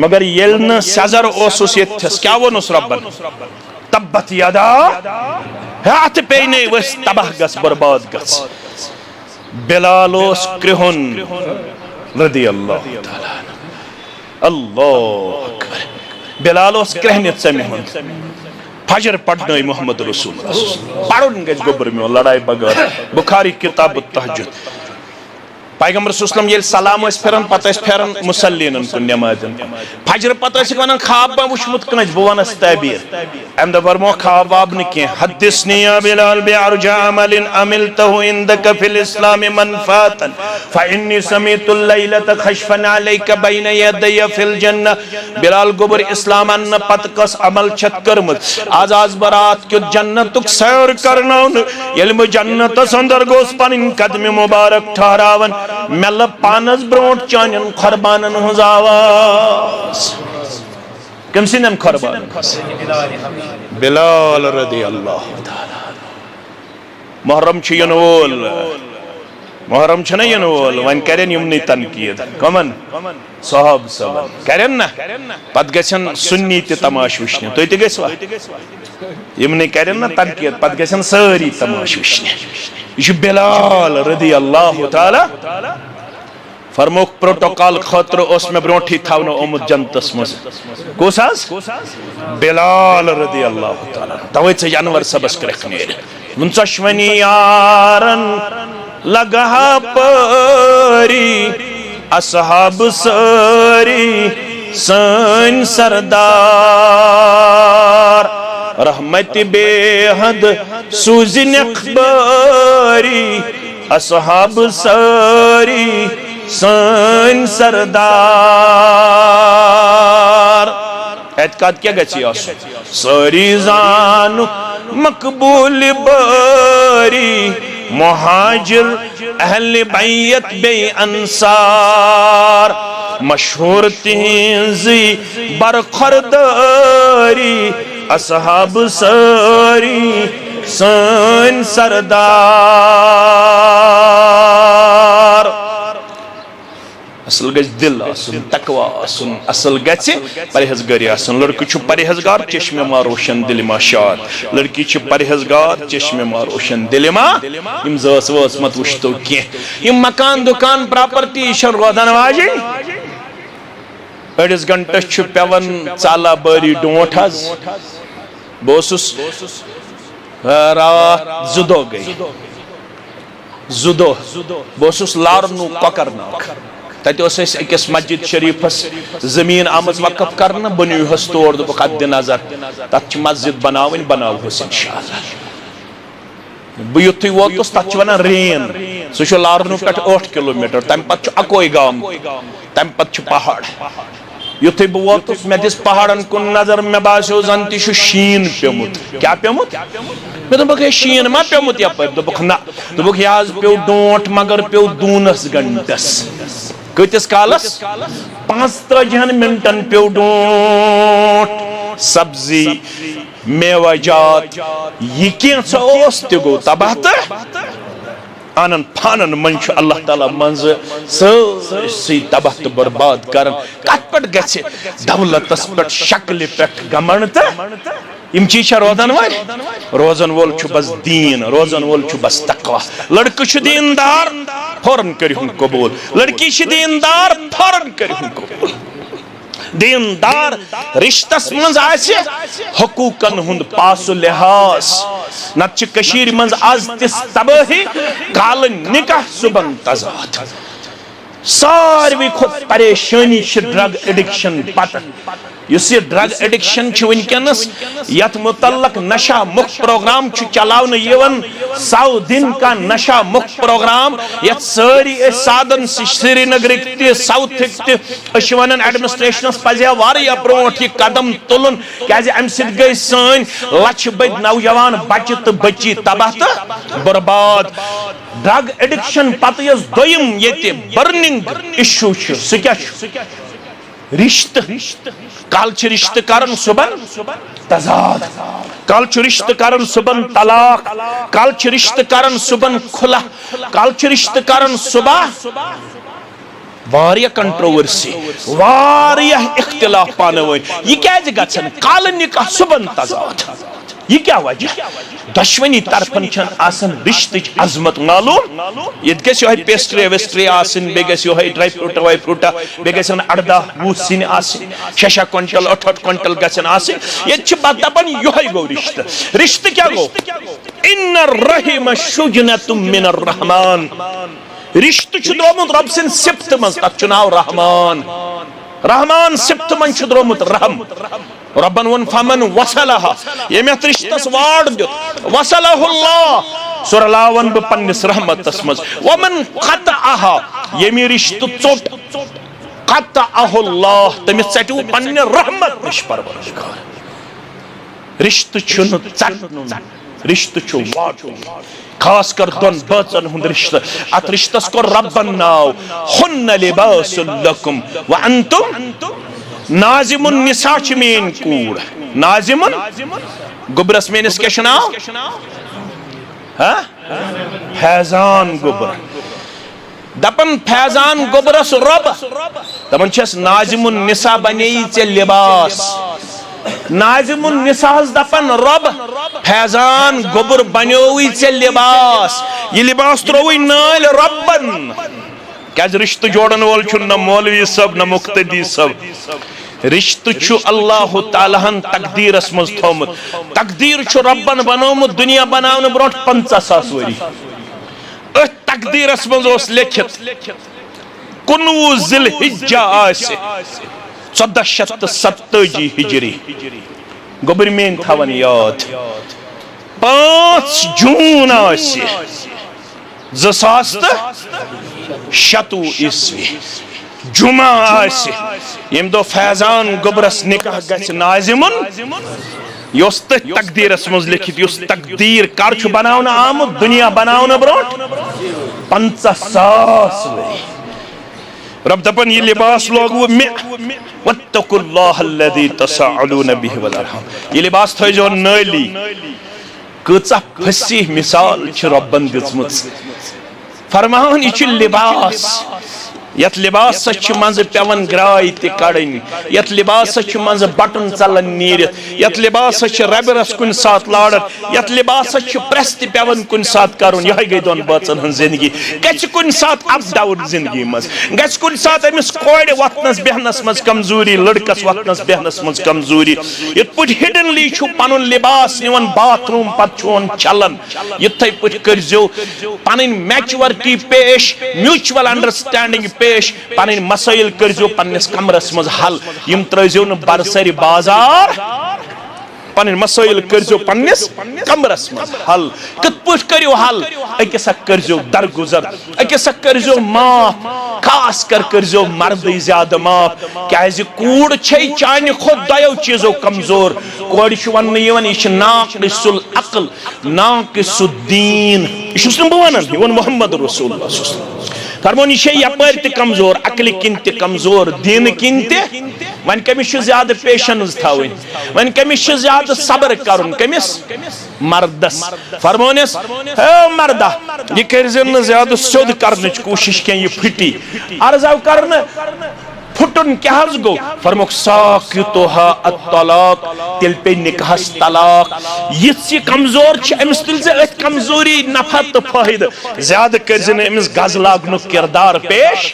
मगर येल न सजर ओसुस यथस क्या वनुस रब्बन तब्बत यदा हाथ पेने वस तबाह गस बर्बाद गस बिलाल ओस कृहुन रदी अल्लाह ताला अल्लाह अकबर बिलाल ओस कृहनित समिहुन फजर पढ़ने मोहम्मद रसूल पढ़न गज गोबर में लड़ाई बगैर बुखारी किताब तहज्जुद पैगंबर सल्लल्लाहु अलैहि सलाम फेरन पत फेरन मुसल्लिन कुन नमाजन फजर पत वन ख्वाब वुचमुत कन बह वनस तबीर अम दमो ख्वाब वाब न कह हदिसनी या बिलाल बिअरजा अमलिन अमिलतहु इंदक फिल इस्लाम मनफातन फइन्नी समीतुल लैलत खशफन अलैक बैन यदय फिल जन्नह। बिलाल गोबर इस्लाम अन्न पत कस अमल छत करमत आज बरात क्यो जन्नतुक सैर करनाउन येल म जन्नतस अंदर गोस पनिन कदम मुबारक ठहरावन मेल पानस ब्रोट चानन खरबानन हुज आवाज कम सिनम खरबान बिलाल रदी अल्लाह ताला मुहर्रम छ यन वोल मुहर्रम छ न यन वोल वन करन यमनी तनकीद कमन साहब सब करन ना पत गसन सुन्नी त तमाश वुचने तो त गसवा यमनी करन ना तनकीद पत गसन सारी तमाश वुचने यह बिलाल रदी अल्लाह ताला फरमोक प्रोटोकॉल खतर मे ब्रोठी थवन ओमुत जनतस मज कुस बिलाल रदी अल्लाह ताला तवे अनवर सबस करख नेर वनी यारन लगहा परी असहाब सारी सन सरदार रहमत बेहद सूजिन अखबारी असहाब सारी सन सरदार एतकाद क्या गछि आसुन सारी जान मकबूल बारी मुहाजिर अहले बैत बे अंसार मशहूर तिहंजी बरखरदारी असहाब सारी सन सरदार असल गज दिल आसुन तकवा आसुन असल गछ परहेजगारी आसुन लड़की छु परहेजगार चश्मे मा रोशन दिल मा शाद लड़की छु परहेजगार चश्मे मा रोशन दिल मा इम जस वस मत वुश्तो के इम मकान दुकान प्रॉपर्टी छ रोदन वाजे अड़िस घंटे छु पेवन चाला बारी डोंट हज बोसुस रात जुदो गई जुदो बोसुस लारनु ककरनाक तत अकिस मस्जिद शरीफस जमीन आमज वकफ कर बनु हस तोर दोप अद नजर तथ मस्जिद बनावस इंशाअल्लाह बह युथु वोतुस तथ वन रेन सह लारनु पे 8 किलोमीटर तम पे अकोई गाम तम पे पहाड़ युथु बह वोतुस मे दिस पहाड़न कुन नजर मे बासो जन तह शीन पेमुत क्या पेमुत मे दोपक शीन मा पेमुत यपर दोपक ना दोपक यह पे डोंट मगर पे दूनस घंटस कतिस कालस 35 मिनटन पे डोंट सब्जी मेवाजात यह कैस गो तबाह तो आनन फानन मन अल्लाह ताला मंज सी तबाह तो बर्बाद कर कत पे गि दौलतस पे शक्ल पे घमंड तो इम चीज रोजन रोजन वोल बस दीन रोजन वोल बस तकवा लड़क दीनदार फौरन करिहुन कबूल लड़की दीनदार फौरन करिहुन कबूल दीनदार रिश्तस मज हकूकन हुंद पासु लिहाज नत मज आज तिस तबाही काल निकाह सुबन तजाद सारवी खुद परेशानी ड्रग एडिक्शन पत ये ड्रग एडिक्शन वनकस यथ मुतल्लक नशा मुक्त प्रोग्राम चलावन 100 दिन का नशा मुक्त प्रोग्राम यथ सारी साधन श्रीनगर साउथ वन एडमिनिस्ट्रेशन पजे ब्रोट यह कदम तुलन क्या अम गई सन लछ बद नौजवान बच्चे तो बच्ची तबाह तो बर्बाद ड्रग एडिक्शन पत दोयम ये बर्निंग इशू सह क्या रिश्त कल रिश्त करन सुबन तजाद कल रिश्त करन सुबन तलाक कल रिश्त करन सुबन खुला कल रिश्त करन सुबह वारिया कंट्रोवर्सी वारिया इख्तिलाफ पाने वन यह क्या गन कल निकाह सुबन तजाद यह क्या वजह दशवनी तरफन रिश्त अजमत मालूम ये गह पेस्ट्री वेस्ट्री बे गई ड्राई फ्रूटा वाई फ्रूटा बे गन 18-20 सिन 6 क्विंटल 8 क्विंटल गन ये दपान यह गो रिश्त रिश्त क्या गो इन रहीम शुजनतुम मिनर रहमान रिश्त द्रोमुत रब सिंद सिफ्त मज तथ नाव रहमान रहमान सिफ्त मन द्रोमुत रहम रब्बन वन फमन वसलहा यम रिश्तस वाड़ दित वसलहुल्लाह सुरलावन ब पन्निस रहमतस मज वमन क़तअहा यम रिश्त चोट क़तअहुल्लाह तमिस चटु पन्ने रहमत निश परवरदिगार रिश्त छुन चटनुन रिश्त छु वाटुन खास कर दोन बचन हुंद रिश्त अत रिश्तस को रब्बन नाव हुन्न लिबासुल लकुम व अंतुम नाजिमुन निसा मेन कूड़ नाजिमुन गुबरस मेनिस क्या नाव फैजान गुबर दपन फैजान गुबरस रब दपन नाजिमुन निसा बने लिबास नाजिमुन निसास दपन रब फैजान गुबर बन्योवी चे लिबास ये लिबास त्रोवी नाल रब्बन क्या रिश्त जोड़न वोल न मौलवी सब न मुक्तदी सब रिश्त अल्लाह तालाहन तकदीरस मज थोमुत तकदीर रब्बन बनोमुत दुनिया बनावन ब्रोट 50,000 वरी तकदीरस मज लिखित 19 ज़िलहिज्जा 1427 हिजरी गोबर मेन थवन याद 5 जून 2027 ईस्वी जुमा यम दो फैजान गोबरस निकाह गछ नाजिमुन योस तकदीरस मज लिखित योस तकदीर कर छु बनावना आमुत दुनिया बनावना ब्रोट 50,000 वरी रब दपन ये लिबास लोगो मे वत्तकुल्लाह अल्लज़ी तसअलून बिहि वल अरहम ये लिबास थो नली कचा फसी मिसाल छ रब्बन दिसमुत फरमान ये लिबास यत लिबास मज पेवन ग्राय तड़न यत लिबास मज बटन चलन नीर यत लिबास रबरस कुन सात लाड़न यत लिबास प्रेस पेवन कुन सात करुन यह गई दोन बचन हन जिंदगी गच कुन सात अप डाउन जिंदगी मज गच कुन सात अमिस कोड़ वतनस बेहनस मज कमजोरी लड़कस वतनस बेहनस मज कमजोरी इत पुट हिडनली छु पनुन लिबास निवन बाथरूम पत छोन चलन इतै पुट करजो पनन मैच्योरिटी पेश म्यूचुअल अंडरस्टैंडिंग पेश पन मसाइल करजो पन्नस कमरस मज हल यम त्रजो न बरसरी बाजार पन मसाइल करजो पन्नस कमरस मज हल कत पठ करियो हल अकिस करजो दरगुजर अकिस करजो माफ खास कर करजो मर्द ज्यादा माफ क्याज कूड़ छै चान खुद दयो चीजों कमजोर कोड़ छु वन यवन इश नाकिसुल अक्ल नाकिसुद दीन इशुस न बवन वन मोहम्मद रसूलुल्लाह फरमोन यह यपर त कमजोर अकल किन त कमजोर दीन किन त वन कमिस ज्यादा पेशेंस थवन वन कमिस ज्यादा सब्र करुन कमिस मर्दस फरमोनस हे मर्दा ये करजन ज्यादा सोद करने कोशिश के ये फटी अर्जाव करन फुटन क्या गो फरमोक साकितुहा अत्तलाक तिल पे निकाहस तलाक ये कमजोर अमिस तुल कमजोरी नफा तो फायदा ज्यादा करजन अमिस गज लागनु किरदार पेश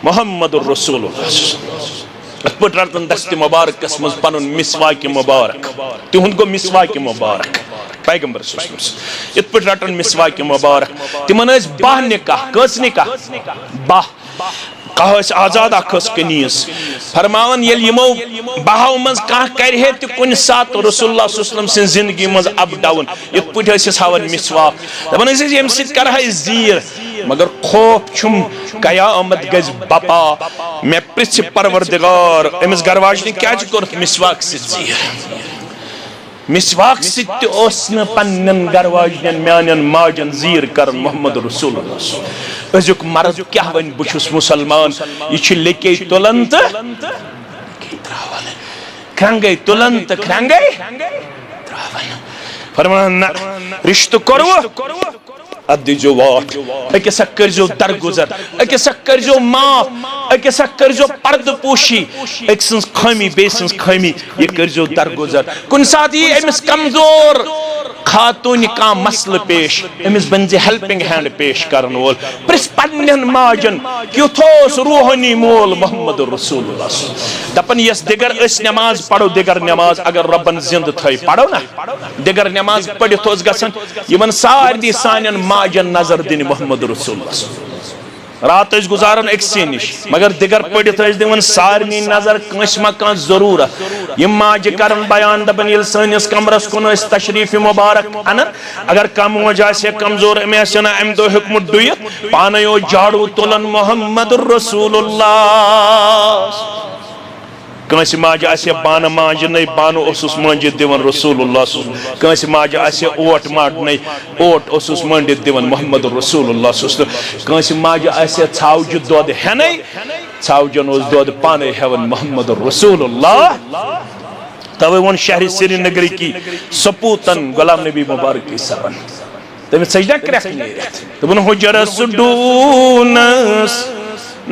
मोहम्मद रसूलुल्लाह पट रतन दस्त मुबारक मज पन मिसवाक मुबारक तुहद गो मिसवाक मुबारक पैगंबर इत पट रटन मिसवाक मुबारक तिमन बाह निकाह कस निकाह बाह कह आजाद अखस कनीस फरमावन यल यमो बहाव मज कह करहे त कुन सात रसूलुल्लाह सल्लल्लाहु अलैहि वसल्लम सिन जिंदगी मज अप डाउन इत पट हवन मिसवाक दपन यम सित कर जीर मगर खौफ छुम कयामत गज बपा मैं पृछ परवरदिगार अमिस गरवाजनी क्या कोर मिसवाक सित जीर मिसवाक सित पन्न गरवाजन म्यान माजन जीर कर मोहम्मद रसूलुल्लाह अजुक मर्द क्या वन बुछुस मुसलमान यह लेके तुलन तो क्रंगे तुलन तो क्रंगे फरमान रिश्त करो अदिजो वाट अकिस करजो दरगुजर अकिस करजो माफ अकिस करजो पर्द पोशी एक सन्स खामी बेसन्स खामी ये करजो दरगुजर कुन साथ ये अमिस कमजोर खातून का मसल पेश अमिस बंजे हेल्पिंग हैंड पेश करन वोल प्रिस पन्नन माजन क्योथोस रूहानी मोल मोहम्मद रसूलुल्लाह दपन यस दिगर अस नमाज पढ़ो दिगर नमाज अगर रब्बन जिंद थई पढ़ो ना दिगर नमाज पढ़ितोस गसन यमन सारदी सानन माजन नजर दिन मोहम्मद रसूलुल्लाह रात गुजारन अक्सी निश मगर दिगर पढ़ित दिवन सारनी नजर कंस मकान जरूरत यम माज करन बयान दपन यल सनिस कमरस कुन तशरीफ मुबारक अन अगर कम वजह से कमजोर में सना अम दो हुक्म दुयत पानयो झाड़ू तुलन मोहम्मद रसूलुल्लाह कंस माज आसे बान माज नहीं बानो ओसुस मंजित दिवन रसूलुल्लाह कंस माज आसे ओट माड नहीं ओट ओसुस मंजित दिवन मोहम्मद रसूलुल्लाह कंस माज आसे छावज दोद हेनै छावजन ओस दोद पाने हेवन मोहम्मद रसूलुल्लाह तवे वन शहर श्रीनगर की सपूतन गुलाम नबी मुबारक की सबन तमे सजदा करक नीरत तबन हुजरस डूनस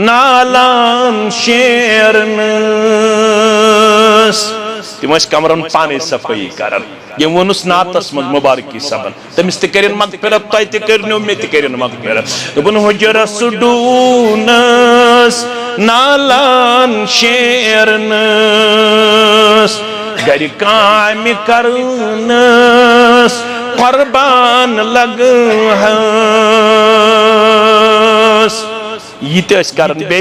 नालान शेरनस तिम कमरन पाने सफाई करन ये वनुस नातस मज मुबारक की सबन तमिस तकरिन मगफिरत तय तकरिनो मे तकरिन मगफिरत तबन हुजरस डूनस नालान शेरनस गर काम करनस कुर्बान लगहस यीत करन बे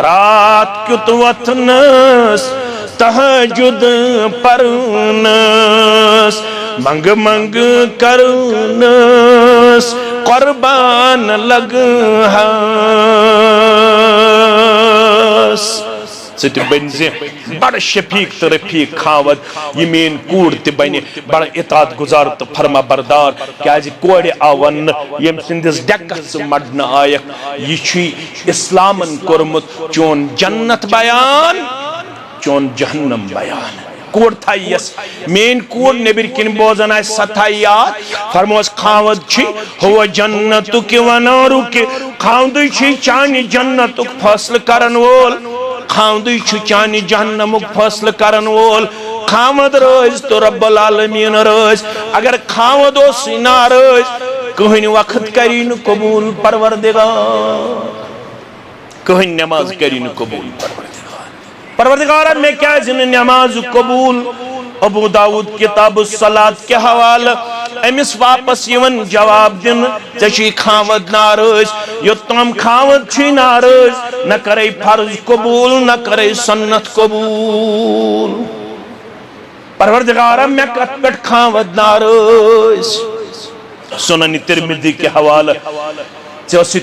रात क्युत वथनस तहजुद परनस मंग मंग करनस कुर्बान लगहस बनजे बड़ शफीक तो रफीक खावद ये मेन कूड़ त बन बड़ इतात गुजार तो फरमा बरदार क्या कोड़ आव वन यम सिंदिस डेकस मडन आयक यह इस्लामन कोरमुत चोन जन्नत बयान चोन जहन्नम बयान कोड़ थस मेन कोड़ नबिर किन बोजन सथायात फरमोस खावद हुआ जन्नतुक वनारु के खावद चानि जन्नतुक फैसल करन वोल खावद चानि जहन्नमुक फैसल करन वोल खावद रोज तो रब्बुल आलमीन रोज अगर खावद ना रोज कहन वक्त करी न कबूल परवरदिगार कहन नमाज करी न कबूल परवरदिगार में क्या जिन नमाज कबूल अबू दाऊद किताब सलात के हवाले अमिस वापस यवन जवाब दिन ची खावद नारज योतम खावद छी नारज न करे फर्ज कबूल न करे सुन्नत कबूल परवरदिगार में कट खावद नारज सुनन तिरमिज़ी के हवाले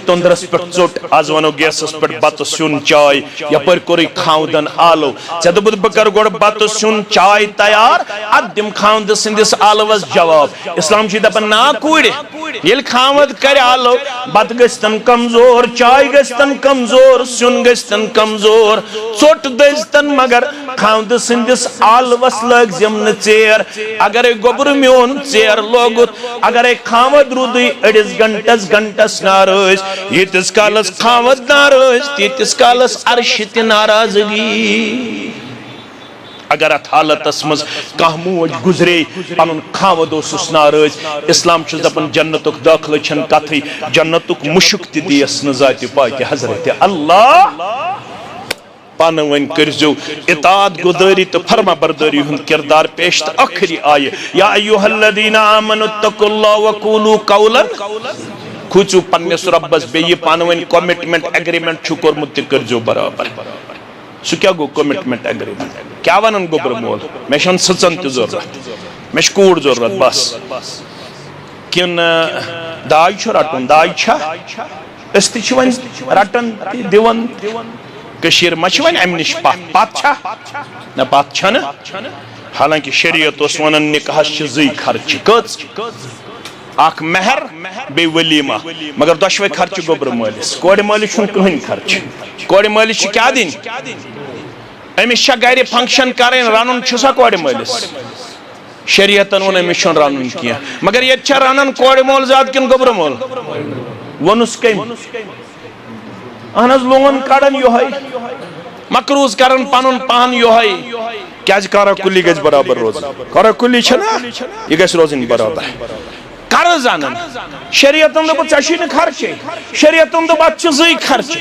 तंदरस पे चोट आज वनो गैसस पे बत सुन चाय यपर कोरी खावदन आलो दुप बह कर गोड़ बत सुन चाय तैयार अम खावद सिंदिस आलवस जवाब इस्लाम दपन ना कुड़ ये खावद कर आलो बत गन कमजोर चाय गन कमजोर सुन गन कमजोर चोट दजतन मगर खावद सिंदिस आलवस लग चेर अगर गोबर मोन चेर लोगुत अगर खावद रुद अड़िस घंटस नार यीतिस कालस खावद नाराज तीतिस कालस अर्श त नाराजगी अगर अत हालतस मज कह मोज गुजरे पन खावद नाराज इस्लाम दपन जन्नतुक दाखिल छन कथी जन्नतुक मुशक दियस न जात पाक हजरत अल्लाह पान वन करजो इताअत गुदारी तो फरमा बरदारी हुंद किरदार पेश तो आखिरी आये या अय्युहल्लज़ीना आमनुत्तकुल्लाह व कूलू कौलन खुचु पन्नस रब्बस बे पान वन कमिटमेंट एग्रीमेंट छु कोरमुत करजो बराबर सु क्या गो कमिटमेंट एग्रीमेंट क्या वनन गोबर मोल मे छन सचन त जरूरत मे कूड़ जरूरत बस किन दाय छु रटन दाय छा अस्ति छु वन रटन दिवन कशीर मच वन अम निश पत छा न पत छन हालांकि शरीयत उस वनन निकाह जई खर्च कच आख महर बे वलीमा मगर दशवे खर्च गोबर मालिस कोड़ मालिस कहन खर्च कोड़ मालिस क्या दिन अमिस गर फंक्शन करें रन सा कोड़ मालिस शरीयतन वो अमिस रन क्या मगर ये रन कोड़ मोल ज्यादा किन गोबर मोल वनुस कम अहन लोन कड़न योहै मकरूज करन पनुन पान योहै क्या कारा कुली गज बराबर रोज कारा कुली यह गज रोजन बराबर कर्ज अनन शरीयतन दोप न खर्च शरीयतन दोप अत खर्च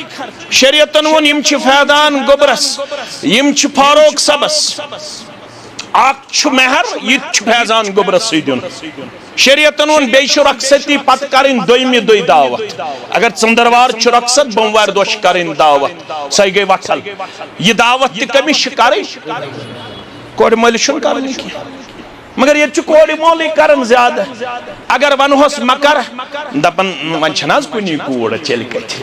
शरीयतन वोन यम फैदान गोबरस यम फारूक सबस अख महर यह फैजान गोबरस दिन शरीयतन वोन बे रखसती पत कर दोयमि दुई दावत अगर चंदरवार रखसत बोमवार दो कर दावत सह गई वसल यह दावत तमिस कर कोड़ मालिश कर मगर ये कोड़ मोल कर ज्यादा अगर वनोस मकर दपन वन कुन कूड़ चल कत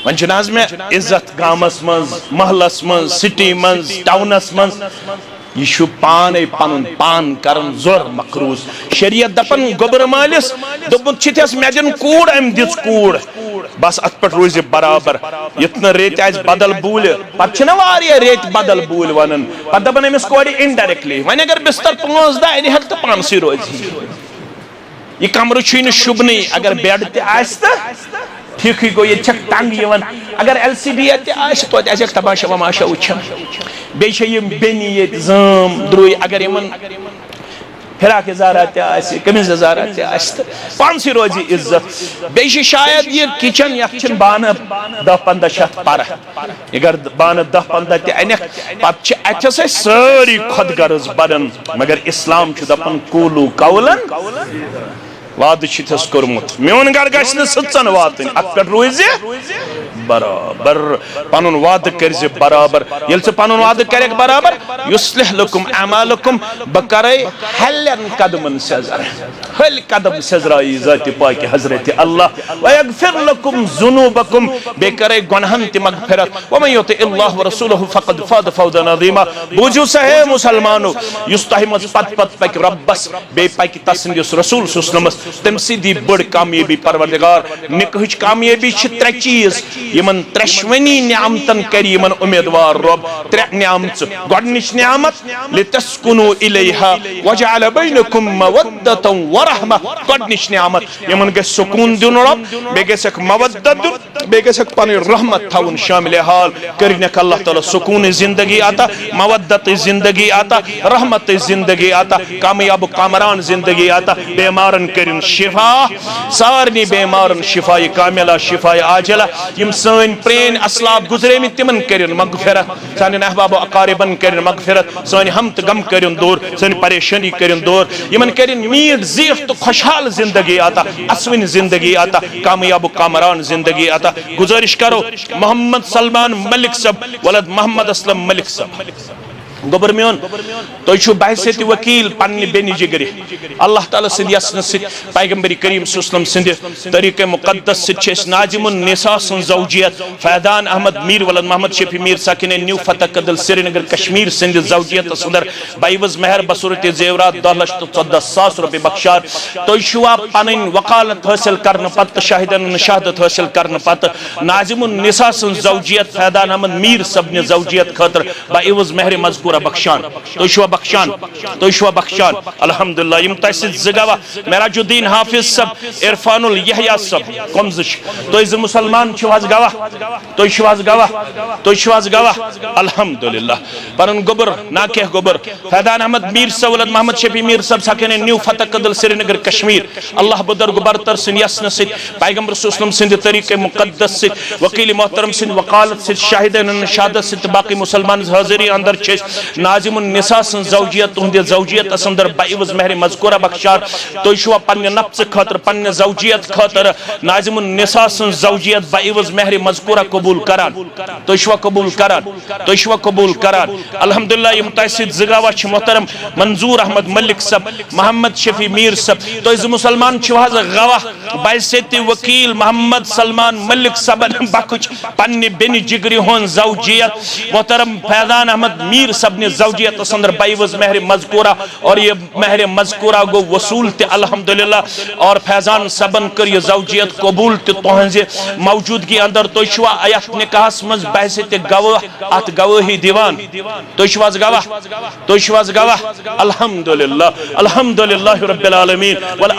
वन मे इज्जत गामस मज महलस मज सिटी मज टाउनस मज यह पान पन पान कर जोर मकरूज शरीयत दपन गोबर मालिस दोपस मे दिन कूड़ अम दिस कूड़ बस अत पे रोज बराबर युत रेत आज बदल बूल पे रेत बदल बूल वन पे दपन अमिस कोड़ इनडायरेक्टली वन अगर बिस्तर 5 दह अन हेक तो पानस रोज यह कमर शुभन अगर बेड त ठीक गो ये तंग अगर LCD तो तमाशा वमाशा वुचान बे बेनी ये जाम द्रुई अगर इन फिराक जारा कमीज जारा पानस रोज इज्जत बे शायद यह किचन ये बान 10-15 शत पर अगर बान 10-15 अनक पे अत सारी खुद गर्ज बरन मगर इस्लाम दपन कूलू कौलन वाद कोर्मुत मोन गर गन वातन अत पे रोज बराबर पनुन वाद कर बराबर ये पनुन वाद कर बराबर युस्लिह लकुम अमालकुम बह करे हल्यन कदमन सजर हल कदम सजराई ज़ात पाक हजरत अल्लाह व यगफिर लकुम ज़ुनूबकुम बेकरे गुनाहन ति मगफिरत व मन युतिइल्लाह व रसूलहु फक़द फाज़ फौज़न अज़ीमा। बूझू सहे मुसलमानो युस तह मज पत पत पक रब्बस बे पक तसंदिस रसूल सुस्लमस तम सीधी बड़ कामयाबी परवरदिगार निकहच कामयाबी छ त्रे चीज यमन त्रेशवनी नियामतन करी यमन उम्मीदवार रब त्रे नियामत गोडनिश नियामत लितस्कुनु इलैहा वजअल बैनकुम मवद्दतन व रहमा गोडनिश नियामत यमन गे सुकून दिन रब बे गे सक मवद्दत दिन बे गे सक पन रहमत थाउन शामिल हाल करने का अल्लाह ताला सुकून जिंदगी आता मवद्दत जिंदगी आता रहमत जिंदगी आता कामयाब कामरान जिंदगी आता बीमारन करिन शिफा सारनी बीमारन शिफा कामिला शिफा आजला यम सन प्रेन असलाब गुजरे में तिमन करिन मगफिरत सान अहबाब अकारिबन करिन मगफिरत सान हम त गम करिन दूर सान परेशानी करिन दूर यमन करिन मीर जीफ तो खुशहाल जिंदगी आता असविन जिंदगी आता कामयाब कामरान जिंदगी आता। गुजारिश करो मोहम्मद सलमान मलिक सब वलद मोहम्मद असलम मलिक सब गोबर मेन तुम बहसत वकील पन्ने बेनि जिगरि अल्लाह ताला सिंद यसन सित पैगंबर करीम सुस्लम सिंद तरीक़े मुक़द्दस सित नाजिमुन निसा सं ज़ौजियत फैदान अहमद मीर वलद मोहम्मद शफी मीर साकिन न्यू फतह कदल श्रीनगर कश्मीर सिंद ज़ौजियत सुंदर बाईवज मेहर बसूरत जेवरात 2,14,000 रुपये बख्शार तुआ पन वकालत हासिल करने पत शाहिदन शहादत हासिल करने पत नाजिमुन निसा सं ज़ौजियत फैदान अहमद मीर सबने ज़ौजियत खतर बाईवज मेहर मजकूर बख्शान तुशवा बख्शान अल्हम्दुलिल्लाह यम तस जगवा मेराजुद्दीन हाफिज सब इरफानुल यहया सब कमज तो मुसलमान छवाज गवा अल्हम्दुलिल्लाह परन गोबर ना के गोबर फैदान अहमद मीर सवलद मोहम्मद शफी मीर सब साकिन न्यू फतह कदल श्रीनगर कश्मीर अल्लाह बदर गुबरतर सिन यसन सित पैगंबर सुस्लम सिंध तरीक़े मुक़द्दस सित वकील मोहतरम सिंध वकालत सित शाहिदन शहादत सित बाकी मुसलमान हाजिरी अंदर नाजिमुन निसा सं ज़ौजियत तुहद ज़ौजियत असंदर बाईवज मेहर मजकूरा बख्शार तुशवा पन्ने नफ्स खतर पन्ने ज़ौजियत खतर नाजिमुन निसा सं ज़ौजियत बाईवज मेहर मजकूरा कबूल करान तुशवा कबूल करान अल्हम्दुलिल्लाह यम तसिद जगावा छ मोहतरम मंजूर अहमद मलिक सब मोहम्मद शफी मीर सब तो मुसलमान छवाज गवाह बाइसेत वकील मोहम्मद सलमान मलिक सब बकुच पन्ने बेनि जिगरि होन ज़ौजियत मोहतरम फैजान अहमद मीर सब ने ज़ौजियत असंदर बाईवज मेहर मजकूरा और ये मेहर मजकूरा गो वसूल ते अल्हम्दुलिल्लाह और फैजान सबन कर ये ज़ौजियत कबूल ते तोहंजे मौजूदगी अंदर तुशवा अयत निकाहस मज बहसे ते गवाह अत गवाही दीवान तुशवाज गवाह अल्हम्दुलिल्लाह रब्बिल आलमीन वल